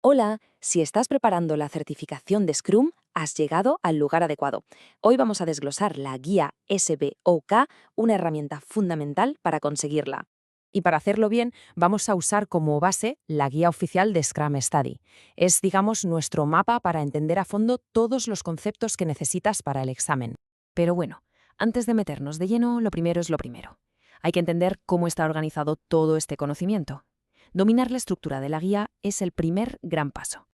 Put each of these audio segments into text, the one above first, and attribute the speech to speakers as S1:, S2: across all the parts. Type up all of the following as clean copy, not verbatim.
S1: Hola, si estás preparando la certificación de Scrum, has llegado al lugar adecuado. Hoy vamos a desglosar la guía SBOK, una herramienta fundamental para conseguirla.
S2: Y para hacerlo bien, vamos a usar como base la guía oficial de Scrum Study. Es, digamos, nuestro mapa para entender a fondo todos los conceptos que necesitas para el examen. Pero bueno, antes de meternos de lleno, lo primero es lo primero. Hay que entender cómo está organizado todo este conocimiento. Dominar la estructura de la guía es el primer gran paso.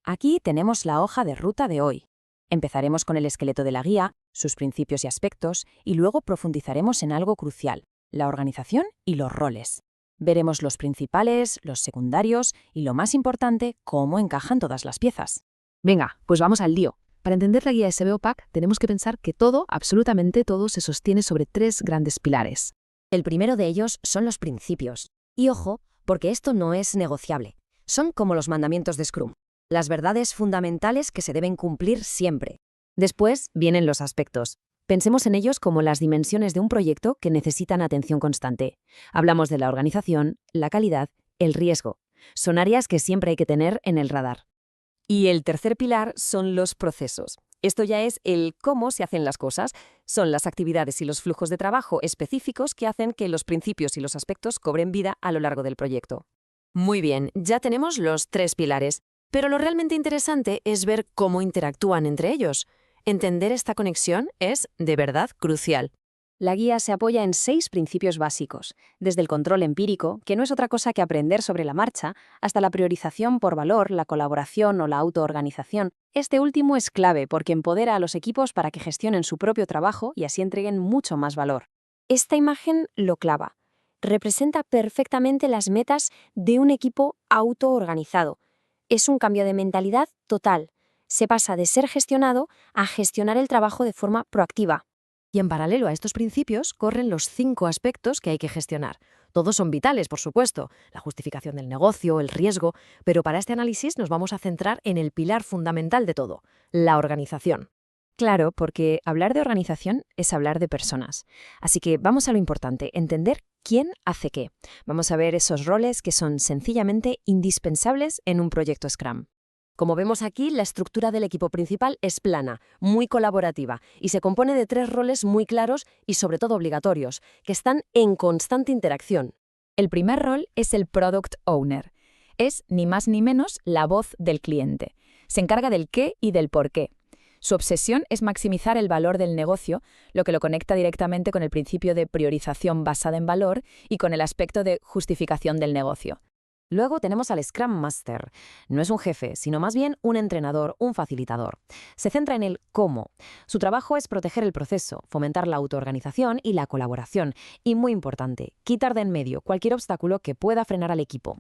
S1: Aquí tenemos la hoja de ruta de hoy. Empezaremos con el esqueleto de la guía, sus principios y aspectos, y luego profundizaremos en algo crucial, la organización y los roles. Veremos los principales, los secundarios y, lo más importante, cómo encajan todas las piezas.
S2: Venga, pues vamos al lío. Para entender la guía SBOK tenemos que pensar que todo, absolutamente todo, se sostiene sobre tres grandes pilares.
S3: El primero de ellos son los principios. Y ojo, porque esto no es negociable. Son como los mandamientos de Scrum, las verdades fundamentales que se deben cumplir siempre.
S1: Después vienen los aspectos. Pensemos en ellos como las dimensiones de un proyecto que necesitan atención constante. Hablamos de la organización, la calidad, el riesgo. Son áreas que siempre hay que tener en el radar. Y el tercer pilar son los procesos. Esto ya es el cómo se hacen las cosas. Son las actividades y los flujos de trabajo específicos que hacen que los principios y los aspectos cobren vida a lo largo del proyecto. Muy bien, ya tenemos los tres pilares, pero lo realmente interesante es ver cómo interactúan entre ellos. Entender esta conexión es, de verdad, crucial. La guía se apoya en 6 principios básicos, desde el control empírico, que no es otra cosa que aprender sobre la marcha, hasta la priorización por valor, la colaboración o la autoorganización. Este último es clave porque empodera a los equipos para que gestionen su propio trabajo y así entreguen mucho más valor. Esta imagen lo clava. Representa perfectamente las metas de un equipo autoorganizado. Es un cambio de mentalidad total. Se pasa de ser gestionado a gestionar el trabajo de forma proactiva.
S2: Y en paralelo a estos principios corren los 5 aspectos que hay que gestionar. Todos son vitales, por supuesto, la justificación del negocio, el riesgo, pero para este análisis nos vamos a centrar en el pilar fundamental de todo, la organización.
S1: Claro, porque hablar de organización es hablar de personas. Así que vamos a lo importante, entender quién hace qué. Vamos a ver esos roles que son sencillamente indispensables en un proyecto Scrum. Como vemos aquí, la estructura del equipo principal es plana, muy colaborativa y se compone de 3 roles muy claros y sobre todo obligatorios, que están en constante interacción.
S4: El primer rol es el Product Owner. Es, ni más ni menos, la voz del cliente. Se encarga del qué y del por qué. Su obsesión es maximizar el valor del negocio, lo que lo conecta directamente con el principio de priorización basada en valor y con el aspecto de justificación del negocio.
S1: Luego tenemos al Scrum Master. No es un jefe, sino más bien un entrenador, un facilitador. Se centra en el cómo. Su trabajo es proteger el proceso, fomentar la autoorganización y la colaboración. Y muy importante, quitar de en medio cualquier obstáculo que pueda frenar al equipo.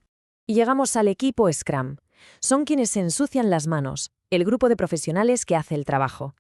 S1: Y llegamos al equipo Scrum. Son quienes se ensucian las manos, el grupo de profesionales que hace el trabajo.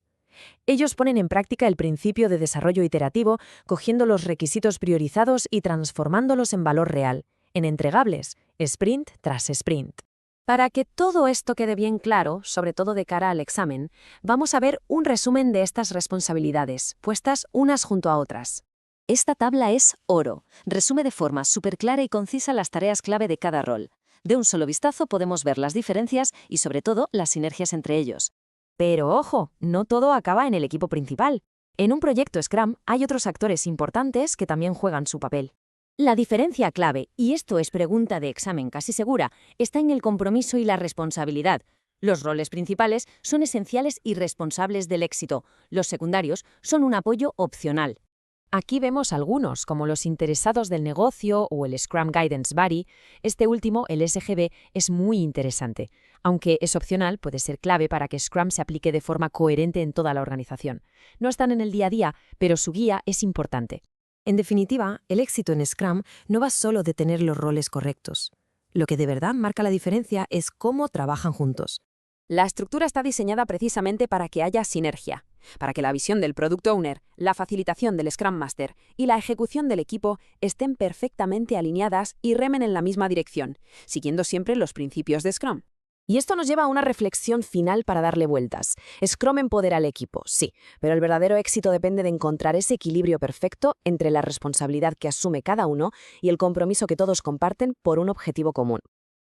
S1: Ellos ponen en práctica el principio de desarrollo iterativo, cogiendo los requisitos priorizados y transformándolos en valor real, en entregables, sprint tras sprint. Para que todo esto quede bien claro, sobre todo de cara al examen, vamos a ver un resumen de estas responsabilidades, puestas unas junto a otras. Esta tabla es oro. Resume de forma súper clara y concisa las tareas clave de cada rol. De un solo vistazo podemos ver las diferencias y sobre todo las sinergias entre ellos. Pero ojo, no todo acaba en el equipo principal. En un proyecto Scrum hay otros actores importantes que también juegan su papel. La diferencia clave, y esto es pregunta de examen casi segura, está en el compromiso y la responsabilidad. Los roles principales son esenciales y responsables del éxito. Los secundarios son un apoyo opcional.
S2: Aquí vemos algunos, como los interesados del negocio o el Scrum Guidance Buddy. Este último, el SGB, es muy interesante. Aunque es opcional, puede ser clave para que Scrum se aplique de forma coherente en toda la organización. No están en el día a día, pero su guía es importante. En definitiva, el éxito en Scrum no va solo de tener los roles correctos. Lo que de verdad marca la diferencia es cómo trabajan juntos. La estructura está diseñada precisamente para que haya sinergia, para que la visión del Product Owner, la facilitación del Scrum Master y la ejecución del equipo estén perfectamente alineadas y remen en la misma dirección, siguiendo siempre los principios de Scrum. Y esto nos lleva a una reflexión final para darle vueltas. Scrum empodera al equipo, sí, pero el verdadero éxito depende de encontrar ese equilibrio perfecto entre la responsabilidad que asume cada uno y el compromiso que todos comparten por un objetivo común.